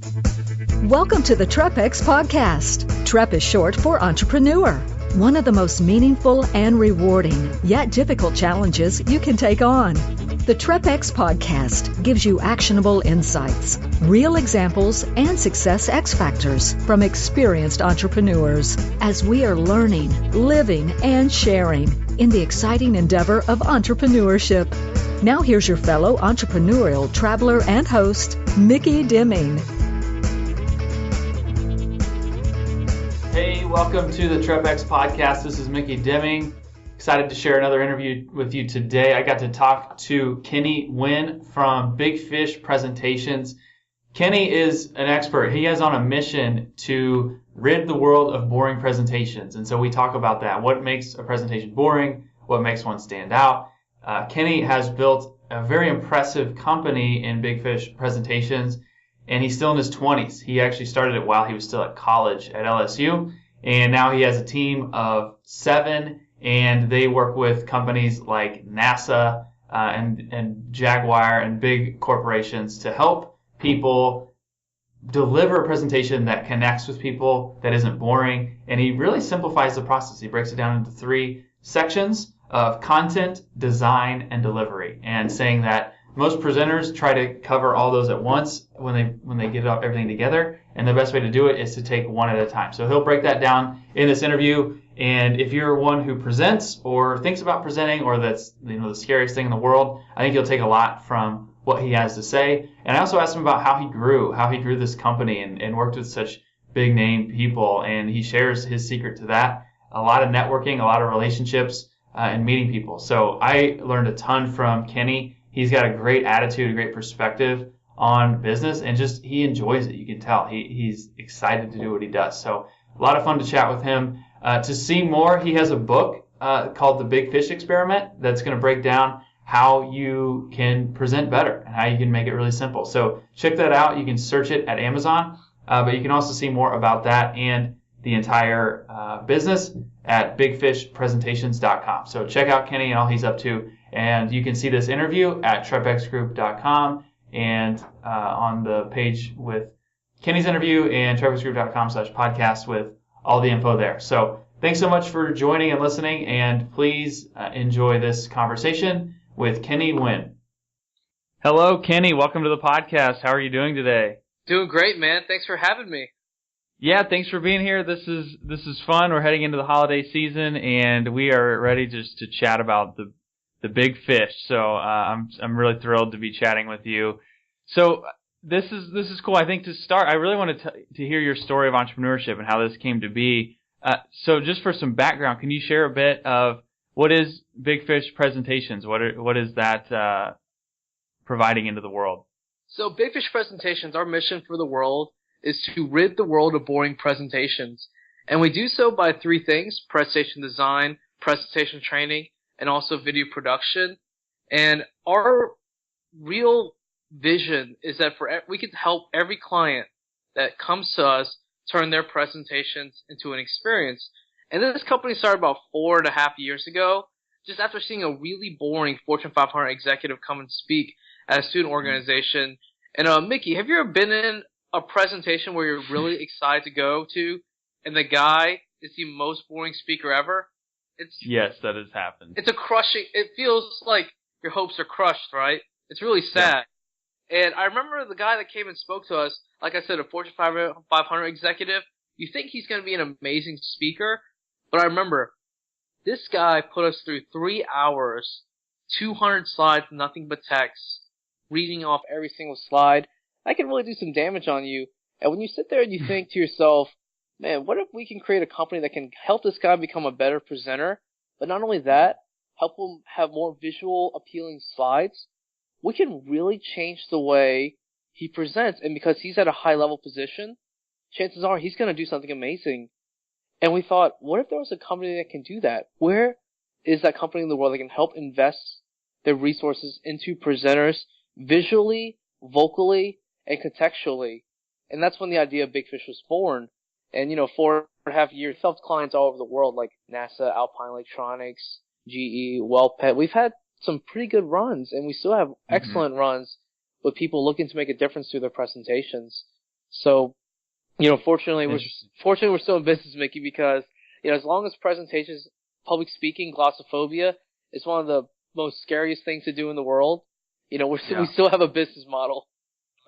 Welcome to the TREPX Podcast. TREP is short for entrepreneur. One of the most meaningful and rewarding, yet difficult challenges you can take on. The TREPX Podcast gives you actionable insights, real examples, and success X factors from experienced entrepreneurs as we are learning, living, and sharing in the exciting endeavor of entrepreneurship. Now here's your fellow entrepreneurial traveler and host, Micky Deming. Hey, welcome to the TREPX Podcast. This is Micky Deming. Excited to share another interview with you today. I got to talk to Nguyen from Big Fish Presentations. Kenny is an expert. He is on a mission to rid the world of boring presentations. And so we talk about that. What makes a presentation boring? What makes one stand out? Kenny has built a very impressive company in Big Fish Presentations, and he's still in his 20s. He actually started it while he was still at college at LSU, and now he has a team of 7, and they work with companies like NASA and Jaguar and big corporations to help people deliver a presentation that connects with people, that isn't boring, and he really simplifies the process. He breaks it down into 3 sections of content, design, and delivery, and saying that most presenters try to cover all those at once when they get everything together, and the best way to do it is to take one at a time. So he'll break that down in this interview, and if you're one who presents or thinks about presenting, or that's the scariest thing in the world, I think you'll take a lot from what he has to say. And I also asked him about how he grew this company and worked with such big name people, and he shares his secret to that. A lot of networking, a lot of relationships, and meeting people. So I learned a ton from Kenny. He's got a great attitude, a great perspective on business, and just he enjoys it. You can tell he's excited to do what he does. So a lot of fun to chat with him. To see more, he has a book called The Big Fish Experiment that's going to break down how you can present better and how you can make it really simple. So check that out. You can search it at Amazon, but you can also see more about that and the entire business at bigfishpresentations.com. So check out Kenny and all he's up to. And you can see this interview at trepxgroup.com and on the page with Kenny's interview and trepxgroup.com/podcast with all the info there. So thanks so much for joining and listening, and please enjoy this conversation with Kenny Nguyen. Hello, Kenny. Welcome to the podcast. How are you doing today? Doing great, man. Thanks for having me. Yeah, thanks for being here. This is fun. We're heading into the holiday season, and we are ready just to chat about the big fish. So I'm really thrilled to be chatting with you. So this is cool. I think to start, I really want to hear your story of entrepreneurship and how this came to be. So just for some background, can you share a bit of what is Big Fish Presentations? What is that providing into the world? So Big Fish Presentations, our mission for the world is to rid the world of boring presentations. And we do so by 3 things: presentation design, presentation training, and also video production. And our real vision is that we can help every client that comes to us turn their presentations into an experience. And this company started about 4.5 years ago, just after seeing a really boring Fortune 500 executive come and speak at a student organization. And Mickey, have you ever been in a presentation where you're really excited to go to, and the guy is the most boring speaker ever? Yes, that has happened. It feels like your hopes are crushed, right? It's really sad. Yeah. And I remember the guy that came and spoke to us, like I said, a Fortune 500 executive. You think he's going to be an amazing speaker, but I remember this guy put us through 3 hours, 200 slides, nothing but text, reading off every single slide. I can really do some damage on you. And when you sit there and you think to yourself, man, what if we can create a company that can help this guy become a better presenter, but not only that, help him have more visual appealing slides? We can really change the way he presents. And because he's at a high level position, chances are he's going to do something amazing. And we thought, what if there was a company that can do that? Where is that company in the world that can help invest their resources into presenters visually, vocally, and contextually? And that's when the idea of Big Fish was born. And, 4.5 years, helped clients all over the world like NASA, Alpine Electronics, GE, WellPet. We've had some pretty good runs, and we still have excellent runs with people looking to make a difference through their presentations. So, fortunately we're still in business, Mickey, because, as long as presentations, public speaking, glossophobia is one of the most scariest things to do in the world, we still have a business model.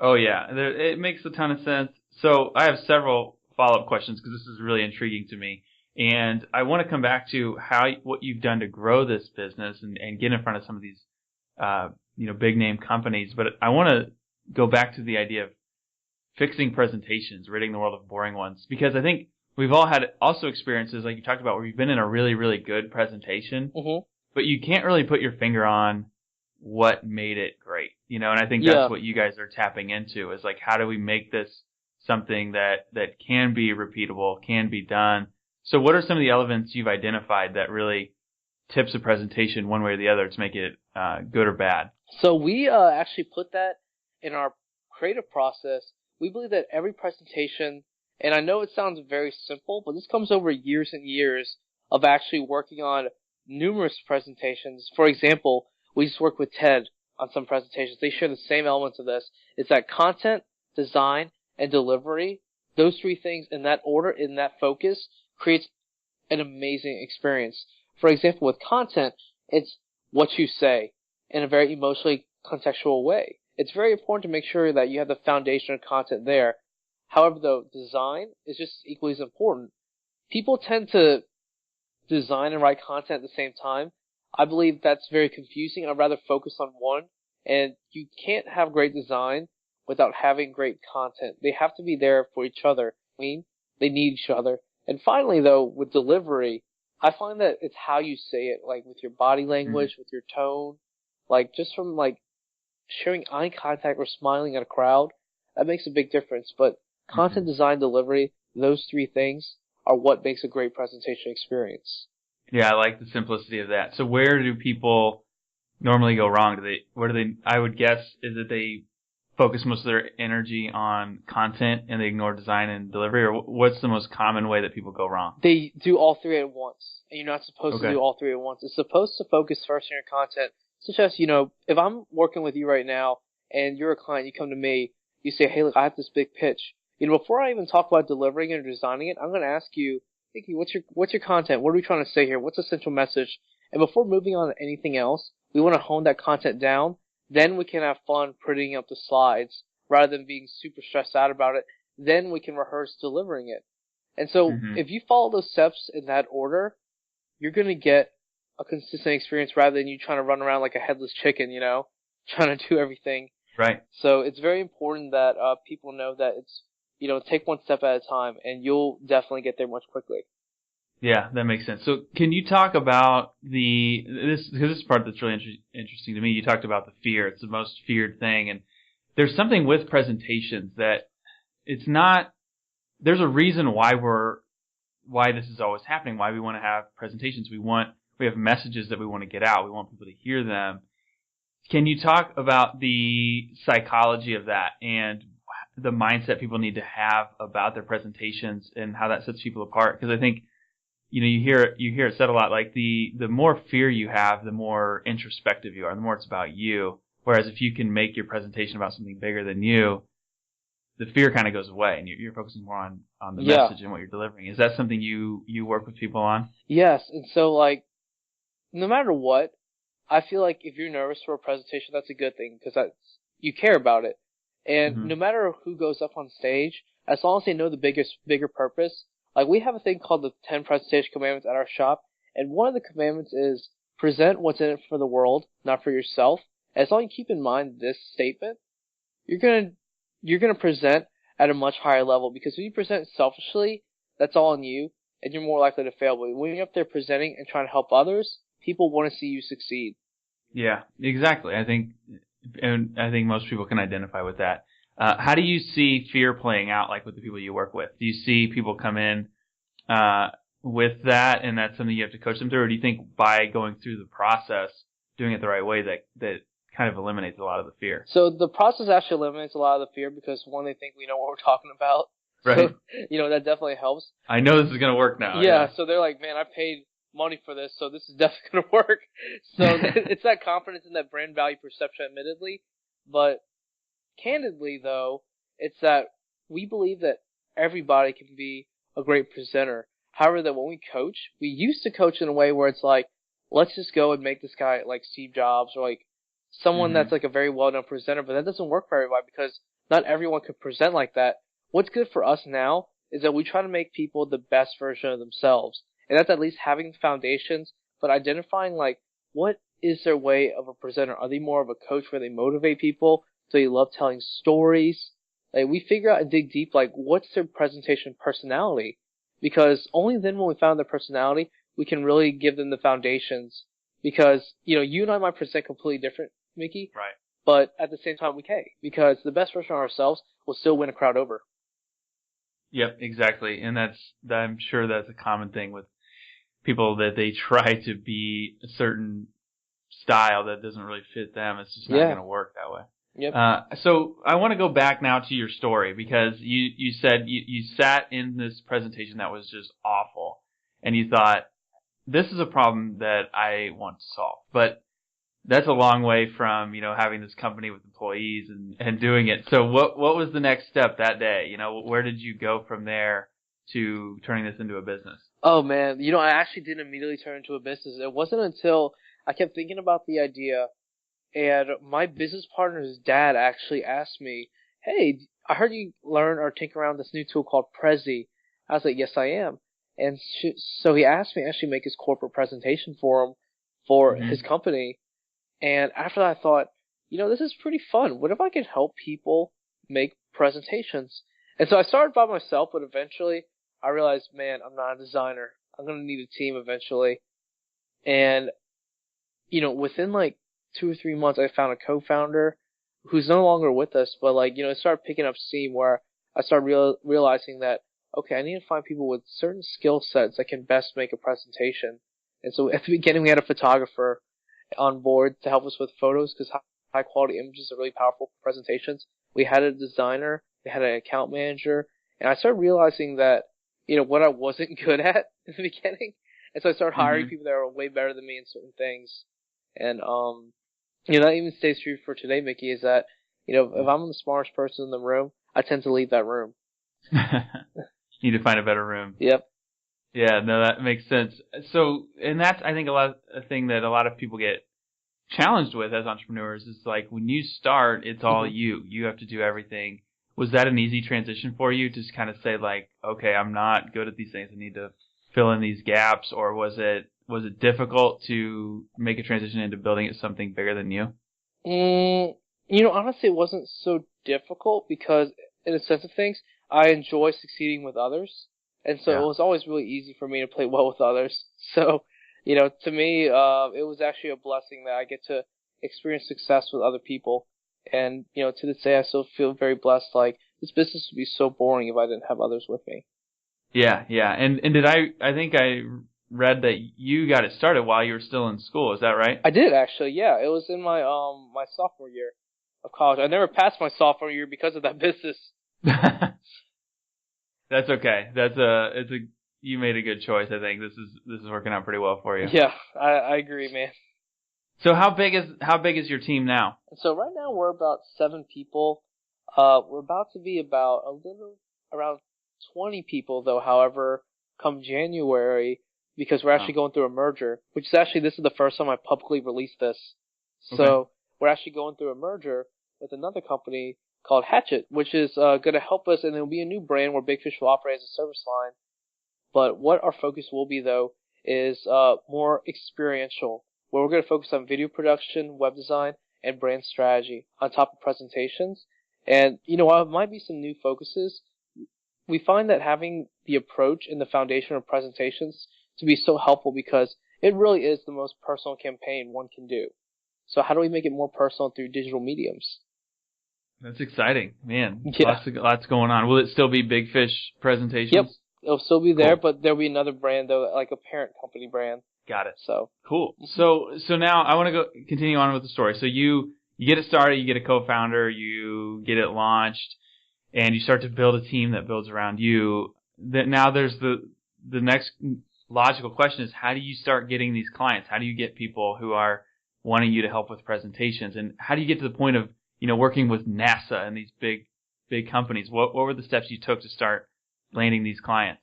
Oh, yeah. It makes a ton of sense. So I have several follow-up questions because this is really intriguing to me. And I want to come back to what you've done to grow this business and get in front of some of these, big name companies. But I want to go back to the idea of fixing presentations, ridding the world of boring ones, because I think we've all had also experiences like you talked about where you've been in a really, really good presentation, but you can't really put your finger on what made it great, and I think that's what you guys are tapping into is like, how do we make this something that can be repeatable, can be done? So what are some of the elements you've identified that really tips a presentation one way or the other to make it good or bad? So we actually put that in our creative process. We believe that every presentation, and I know it sounds very simple, but this comes over years and years of actually working on numerous presentations. For example, we just work with TED on some presentations. They share the same elements of this. It's that content, design, and delivery, those three things in that order, in that focus, creates an amazing experience. For example, with content, it's what you say in a very emotionally contextual way. It's very important to make sure that you have the foundation of content there. However, though, design is just equally as important. People tend to design and write content at the same time. I believe that's very confusing. I'd rather focus on one. And you can't have great design without having great content. They have to be there for each other. I mean, they need each other. And finally, though, with delivery, I find that it's how you say it, like with your body language, with your tone, like just from like sharing eye contact or smiling at a crowd, that makes a big difference. But content, design, delivery, those three things are what makes a great presentation experience. Yeah, I like the simplicity of that. So where do people normally go wrong? I would guess, is that they focus most of their energy on content and they ignore design and delivery, or what's the most common way that people go wrong? They do all three at once, and you're not supposed to do all three at once. It's supposed to focus first on your content, such as, if I'm working with you right now and you're a client, you come to me, you say, hey, look, I have this big pitch. Before I even talk about delivering it or designing it, I'm going to ask you, Micky, what's your content? What are we trying to say here? What's the central message? And before moving on to anything else, we want to hone that content down. Then we can have fun printing up the slides rather than being super stressed out about it. Then we can rehearse delivering it. And so if you follow those steps in that order, you're going to get a consistent experience rather than you trying to run around like a headless chicken, trying to do everything. Right. So it's very important that people know that it's, take one step at a time, and you'll definitely get there much quickly. Yeah, that makes sense. So can you talk about because this is part that's really interesting to me. You talked about the fear. It's the most feared thing. And there's something with presentations that it's not, there's a reason why this is always happening, why we want to have presentations. We have messages that we want to get out. We want people to hear them. Can you talk about the psychology of that and the mindset people need to have about their presentations and how that sets people apart? Because I think, you hear it said a lot, like the more fear you have, the more introspective you are, the more it's about you. Whereas if you can make your presentation about something bigger than you, the fear kind of goes away and you're focusing more on the message and what you're delivering. Is that something you work with people on? Yes. And so no matter what, I feel like if you're nervous for a presentation, that's a good thing because you care about it. And no matter who goes up on stage, as long as they know the bigger purpose, we have a thing called the 10 presentation commandments at our shop, and one of the commandments is present what's in it for the world, not for yourself. As long as you keep in mind this statement, you're gonna present at a much higher level, because when you present selfishly, that's all on you, and you're more likely to fail. But when you're up there presenting and trying to help others, people want to see you succeed. Yeah, exactly. I think most people can identify with that. How do you see fear playing out, with the people you work with? Do you see people come in with that, and that's something you have to coach them through, or do you think by going through the process, doing it the right way, that kind of eliminates a lot of the fear? So the process actually eliminates a lot of the fear because, one, they think we know what we're talking about. Right. So, that definitely helps. I know this is going to work now. Yeah, so they're like, man, I paid money for this, so this is definitely going to work. So it's that confidence in that brand value perception, admittedly. But candidly, though, it's that we believe that everybody can be a great presenter. However, that when we coach, we used to coach in a way where it's like, let's just go and make this guy like Steve Jobs or like someone that's like a very well-known presenter, but that doesn't work for everybody because not everyone can present like that. What's good for us now is that we try to make people the best version of themselves. And that's at least having foundations, but identifying like, what is their way of a presenter? Are they more of a coach where they motivate people? Do they love telling stories? Like, we figure out and dig deep, like, what's their presentation personality? Because only then when we found their personality, we can really give them the foundations. Because, you and I might present completely different, Mickey. Right. But at the same time, we can. Because the best version of ourselves will still win a crowd over. Yep, exactly. And I'm sure that's a common thing with people, that they try to be a certain style that doesn't really fit them. It's just not going to work that way. Yep. So I want to go back now to your story, because you said you sat in this presentation that was just awful, and you thought, this is a problem that I want to solve. But that's a long way from, having this company with employees and doing it. So what was the next step that day? Where did you go from there to turning this into a business? Oh man, I actually didn't immediately turn into a business. It wasn't until I kept thinking about the idea, and my business partner's dad actually asked me, hey, I heard you learn or tinker around this new tool called Prezi. I was like, yes, I am. And so he asked me to actually make his corporate presentation for him, for his company. And after that, I thought, this is pretty fun. What if I could help people make presentations? And so I started by myself, but eventually I realized, man, I'm not a designer. I'm going to need a team eventually. And, within like 2 or 3 months, I found a co-founder who's no longer with us, but it started picking up steam where I started realizing that, okay, I need to find people with certain skill sets that can best make a presentation. And so at the beginning, we had a photographer on board to help us with photos, because high quality images are really powerful for presentations. We had a designer, we had an account manager, and I started realizing that, what I wasn't good at in the beginning. And so I started hiring people that were way better than me in certain things. And, that even stays true for today, Mickey, is that, if I'm the smartest person in the room, I tend to leave that room. You need to find a better room. Yep. Yeah, no, that makes sense. So, and that's, I think, a thing that a lot of people get challenged with as entrepreneurs is like, when you start, it's all you. You have to do everything. Was that an easy transition for you to just kind of say like, okay, I'm not good at these things, I need to fill in these gaps? Or was it difficult to make a transition into building it something bigger than you? Honestly, it wasn't so difficult, because in a sense of things, I enjoy succeeding with others. And so it was always really easy for me to play well with others. So, to me, it was actually a blessing that I get to experience success with other people. And, to this day, I still feel very blessed. Like, this business would be so boring if I didn't have others with me. Yeah. And did I think I read that you got it started while you were still in school. Is that right? I did, actually. Yeah. It was in my, my sophomore year of college. I never passed my sophomore year because of that business. That's okay. You made a good choice. I think this is working out pretty well for you. Yeah, I agree, man. So how big is your team now? So right now we're about 7 people. We're about to be about around 20 people though. However, come January, because we're actually going through a merger, which is actually, this is the first time I publicly released this. So we're actually going through a merger with another company called Hatchet, which is going to help us, and it'll be a new brand where Big Fish will operate as a service line. But what our focus will be, though, is more experiential, where we're going to focus on video production, web design, and brand strategy on top of presentations. And, while it might be some new focuses, we find that having the approach and the foundation of presentations to be so helpful, because it really is the most personal campaign one can do. So how do we make it more personal through digital mediums? That's exciting, man. Yeah. Lots going on. Will it still be Big Fish presentations? Yep. It'll still be there, but there'll be another brand, though, like a parent company brand. Got it. So cool. So now I want to continue on with the story. So you get it started, you get a co-founder, you get it launched, and you start to build a team that builds around you. That now there's the next logical question is, how do you start getting these clients? How do you get people who are wanting you to help with presentations? And how do you get to the point of, working with NASA and these big big companies. What were the steps you took to start landing these clients?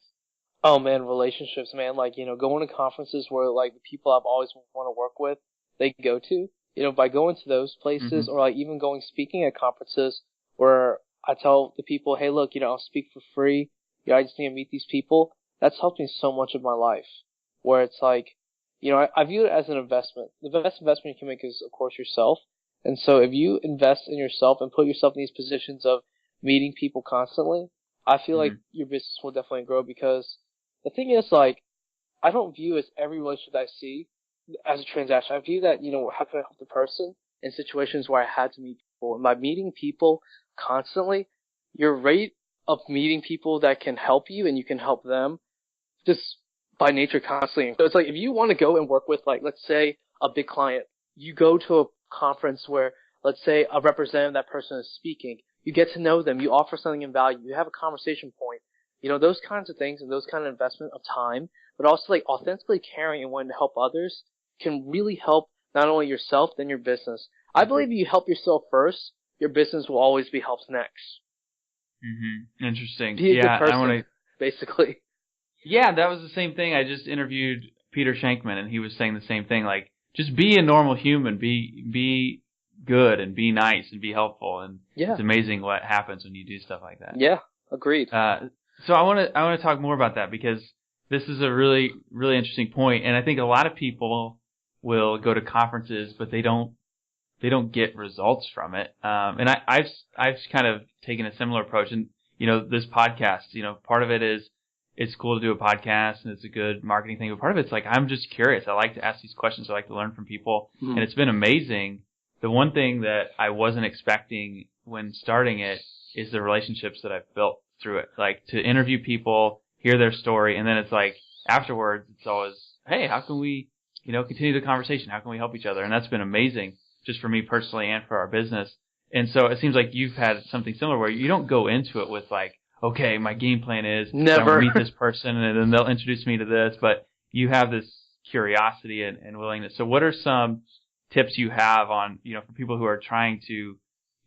Oh man, relationships, man. Like, going to conferences where like the people I've always want to work with, they go to, by going to those places or like even going speaking at conferences where I tell the people, hey, look, I'll speak for free. I just need to meet these people. That's helped me so much of my life where it's like, I view it as an investment. The best investment you can make is, of course, yourself. And so if you invest in yourself and put yourself in these positions of meeting people constantly, I feel like your business will definitely grow because the thing is, like, I don't view as every relationship I see as a transaction. I view that, how can I help the person in situations where I had to meet people. And by meeting people constantly, your rate of meeting people that can help you and you can help them just by nature constantly. So it's like if you want to go and work with, like, let's say a big client, you go to a conference where, let's say, a representative of that person is speaking. You get to know them. You offer something in value. You have a conversation point. Those kinds of things and those kind of investment of time, but also like authentically caring and wanting to help others can really help not only yourself, then your business. I believe if you help yourself first, your business will always be helped next. Interesting. Be a good person, basically. Yeah, that was the same thing. I just interviewed Peter Shankman, and he was saying the same thing. Like, just be a normal human. Be good and be nice and be helpful. And it's amazing what happens when you do stuff like that. Yeah, agreed. So I want to talk more about that because this is a really, really interesting point. And I think a lot of people will go to conferences, but they don't get results from it. And I've kind of taken a similar approach. And, this podcast, part of it is it's cool to do a podcast and it's a good marketing thing. But part of it's like, I'm just curious. I like to ask these questions. I like to learn from people. And it's been amazing. The one thing that I wasn't expecting when starting it is the relationships that I've built through it. Like, to interview people, hear their story, and then it's like, afterwards, it's always, hey, how can we, continue the conversation? How can we help each other? And that's been amazing, just for me personally and for our business. And so it seems like you've had something similar where you don't go into it with like, okay, my game plan is I'm going to meet this person and then they'll introduce me to this, but you have this curiosity and willingness. So what are some tips you have on, for people who are trying to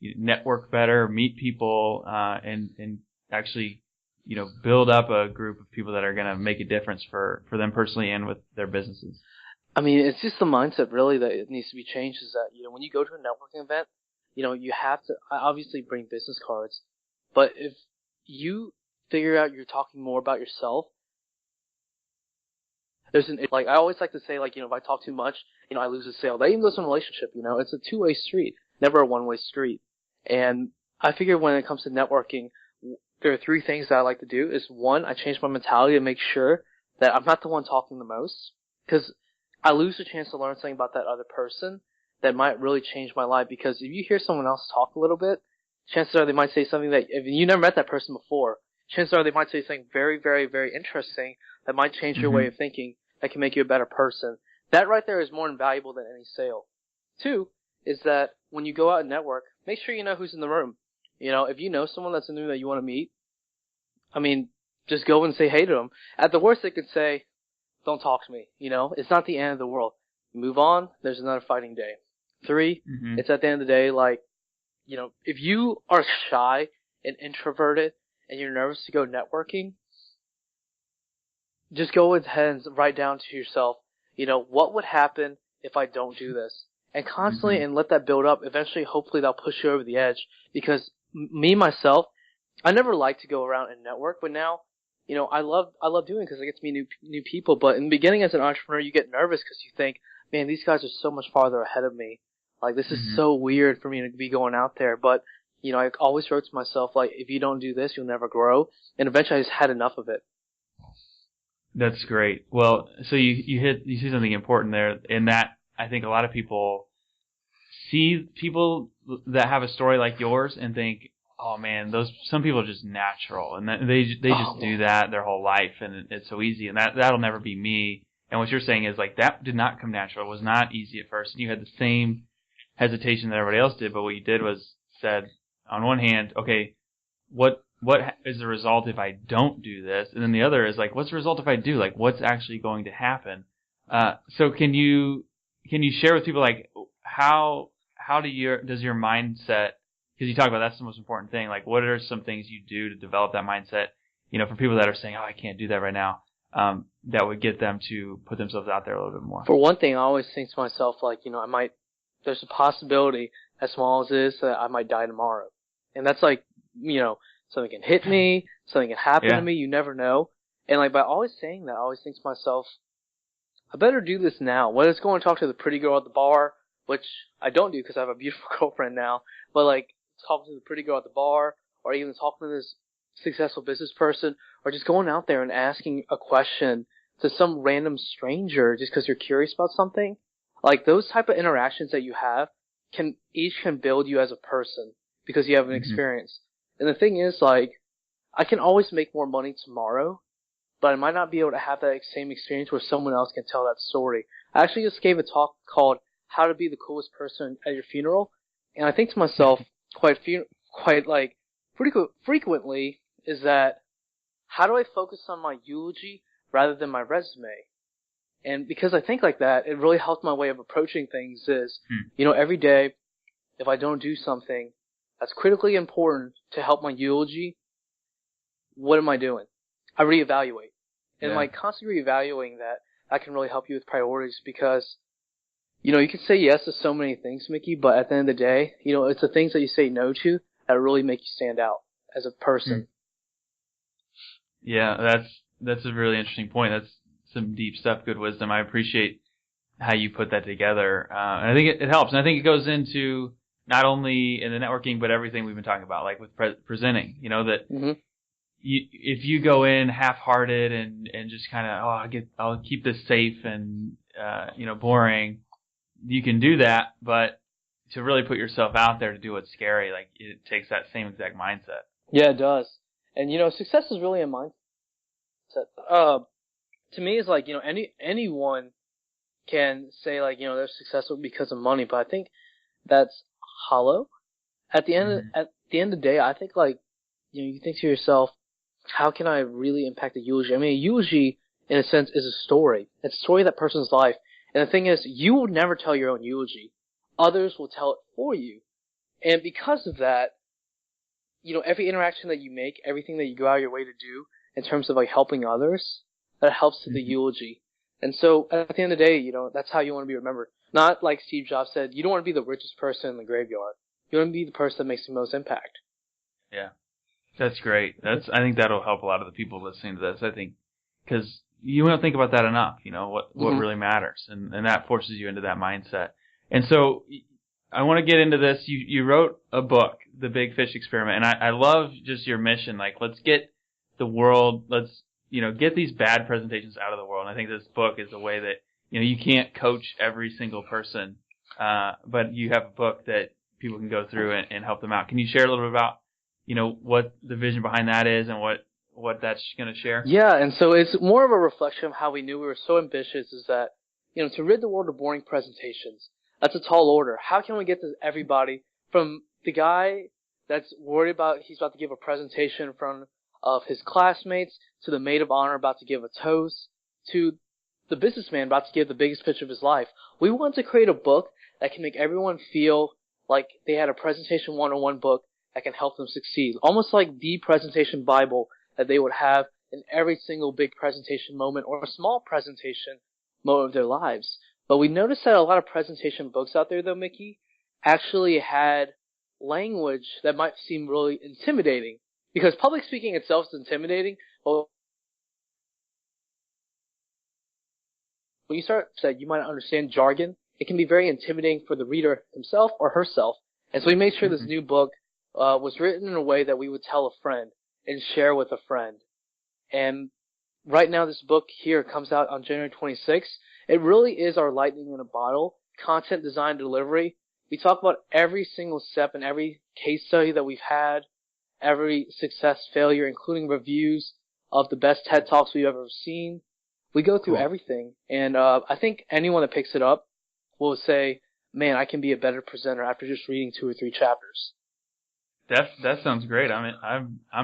network better, meet people, and actually, build up a group of people that are going to make a difference for them personally and with their businesses? I mean, it's just the mindset really that it needs to be changed is that, when you go to a networking event, you have to obviously bring business cards, but if you figure out you're talking more about yourself, I always like to say, like, if I talk too much, I lose a sale. That even goes in a relationship, it's a two-way street, never a one-way street. And I figure when it comes to networking, there are three things that I like to do. Is one, I change my mentality to make sure that I'm not the one talking the most, because I lose the chance to learn something about that other person that might really change my life. Because if you hear someone else talk a little bit, chances are they might say something that, if you never met that person before, chances are they might say something very, very, very interesting that might change your way of thinking, that can make you a better person. That right there is more invaluable than any sale. Two is that when you go out and network, make sure you know who's in the room. If you know someone that's in the room that you want to meet, just go and say hey to them. At the worst, they could say, don't talk to me. It's not the end of the world. Move on. There's another fighting day. Three, it's at the end of the day, like, if you are shy and introverted and you're nervous to go networking, just go ahead and write down to yourself, what would happen if I don't do this? And constantly and let that build up. Eventually, hopefully, that'll push you over the edge. Because me, myself, I never liked to go around and network, but now, I love doing it because I get to meet new people. But in the beginning, as an entrepreneur, you get nervous because you think, man, these guys are so much farther ahead of me. Like, this is so weird for me to be going out there. But, I always wrote to myself, like, if you don't do this, you'll never grow. And eventually, I just had enough of it. That's great. Well, so you see something important there, in that I think a lot of people see people that have a story like yours and think, oh man, some people are just natural, and they just do that their whole life, and it's so easy, and that'll never be me. And what you're saying is, like, that did not come natural. It was not easy at first, and you had the same hesitation that everybody else did. But what you did was said, on one hand, okay, what is the result if I don't do this? And then the other is like, what's the result if I do? Like, what's actually going to happen? So can you share with people, like, how does your mindset because you talk about that's the most important thing. Like, what are some things you do to develop that mindset? For people that are saying, "Oh, I can't do that right now," that would get them to put themselves out there a little bit more. For one thing, I always think to myself, like, there's a possibility, as small as it is, that I might die tomorrow. And that's like, something can hit me, something can happen to me, you never know. And like, by always saying that, I always think to myself, I better do this now. Whether it's going to talk to the pretty girl at the bar, which I don't do because I have a beautiful girlfriend now, but like, talking to the pretty girl at the bar, or even talking to this successful business person, or just going out there and asking a question to some random stranger just because you're curious about something. Like, those type of interactions that you have can build you as a person because you have an experience. And the thing is, like, I can always make more money tomorrow, but I might not be able to have that same experience where someone else can tell that story. I actually just gave a talk called How to Be the Coolest Person at Your Funeral, and I think to myself frequently is that, how do I focus on my eulogy rather than my resume? And because I think like that, it really helps my way of approaching things is, every day, if I don't do something that's critically important to help my eulogy, what am I doing? I reevaluate. And like, constantly reevaluating that can really help you with priorities because, you can say yes to so many things, Mickey, but at the end of the day, it's the things that you say no to that really make you stand out as a person. Yeah, that's a really interesting point. That's some deep stuff, good wisdom. I appreciate how you put that together. And I think it helps. And I think it goes into not only in the networking, but everything we've been talking about, like with presenting, that if you go in half-hearted and just kind of, I'll keep this safe and, boring, you can do that. But to really put yourself out there to do what's scary, like, it takes that same exact mindset. Yeah, it does. And, success is really a mindset. To me, it's like, anyone can say, like, they're successful because of money, but I think that's hollow. At the end of the day, I think, like, you think to yourself, how can I really impact a eulogy? I mean, a eulogy, in a sense, is a story. It's a story of that person's life. And the thing is, you will never tell your own eulogy. Others will tell it for you. And because of that, every interaction that you make, everything that you go out of your way to do in terms of, like, helping others, that helps to the eulogy. And so, at the end of the day, that's how you want to be remembered. Not like Steve Jobs said, you don't want to be the richest person in the graveyard. You want to be the person that makes the most impact. Yeah. That's great. I think that'll help a lot of the people listening to this. I think, because you don't think about that enough, what really matters. And that forces you into that mindset. And so, I want to get into this. You wrote a book, The Big Fish Experiment, and I love just your mission. Like, let's get the world, get these bad presentations out of the world. And I think this book is a way that, you can't coach every single person, but you have a book that people can go through and help them out. Can you share a little bit about, what the vision behind that is and what that's going to share? Yeah, and so it's more of a reflection of how we knew we were so ambitious is that, to rid the world of boring presentations, that's a tall order. How can we get to everybody, from the guy that's worried about he's about to give a presentation in front of his classmates, to the maid of honor about to give a toast, to the businessman about to give the biggest pitch of his life. We want to create a book that can make everyone feel like they had a presentation 101 book that can help them succeed. Almost like the presentation Bible that they would have in every single big presentation moment or a small presentation moment of their lives. But we noticed that a lot of presentation books out there, though, Mickey, actually had language that might seem really intimidating. Because public speaking itself is intimidating. Well, when you start to say you might not understand jargon, it can be very intimidating for the reader himself or herself. And so we made sure this new book was written in a way that we would tell a friend and share with a friend. And right now this book here comes out on January 26th. It really is our lightning in a bottle, content design delivery. We talk about every single step and every case study that we've had, every success, failure, including reviews of the best TED Talks we've ever seen. We go through everything. And I think anyone that picks it up will say, man, I can be a better presenter after just reading 2 or 3 chapters. That sounds great. I'm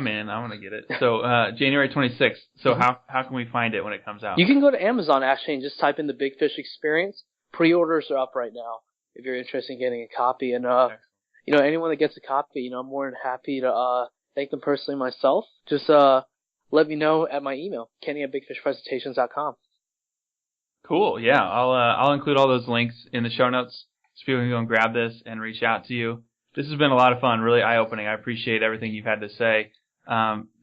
in. I want to get it. So January 26th. So how can we find it when it comes out? You can go to Amazon actually and just type in The Big Fish Experience. Pre-orders are up right now if you're interested in getting a copy. And anyone that gets a copy, I'm more than happy to thank them personally myself. Just let me know at my email, kenny@bigfishpresentations.com. Cool. Yeah, I'll include all those links in the show notes so people can go and grab this and reach out to you. This has been a lot of fun, really eye-opening. I appreciate everything you've had to say.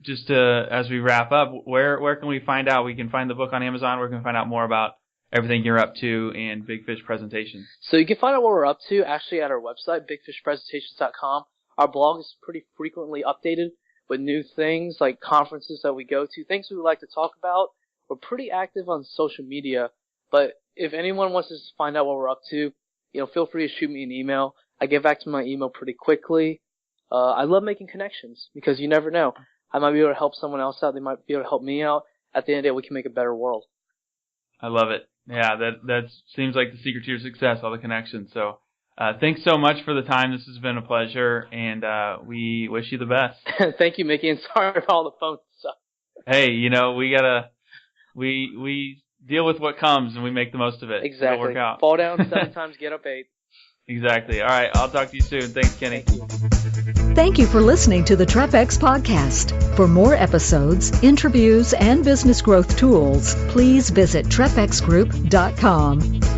Just as we wrap up, where can we find out? We can find the book on Amazon. Where can we find out more about everything you're up to in Big Fish Presentations? So you can find out what we're up to actually at our website, bigfishpresentations.com. Our blog is pretty frequently updated with new things like conferences that we go to, things we like to talk about. We're pretty active on social media, but if anyone wants to find out what we're up to, feel free to shoot me an email. I get back to my email pretty quickly. I love making connections because you never know. I might be able to help someone else out. They might be able to help me out. At the end of the day, we can make a better world. I love it. Yeah, that seems like the secret to your success, all the connections. So thanks so much for the time. This has been a pleasure, and we wish you the best. Thank you, Mickey, and sorry for all the phone stuff. Hey, we deal with what comes, and we make the most of it. Exactly. It'll work out. Fall down 7 times, get up 8. Exactly. All right, I'll talk to you soon. Thanks, Kenny. Thank you. Thank you for listening to the TREPX Podcast. For more episodes, interviews, and business growth tools, please visit trepxgroup.com.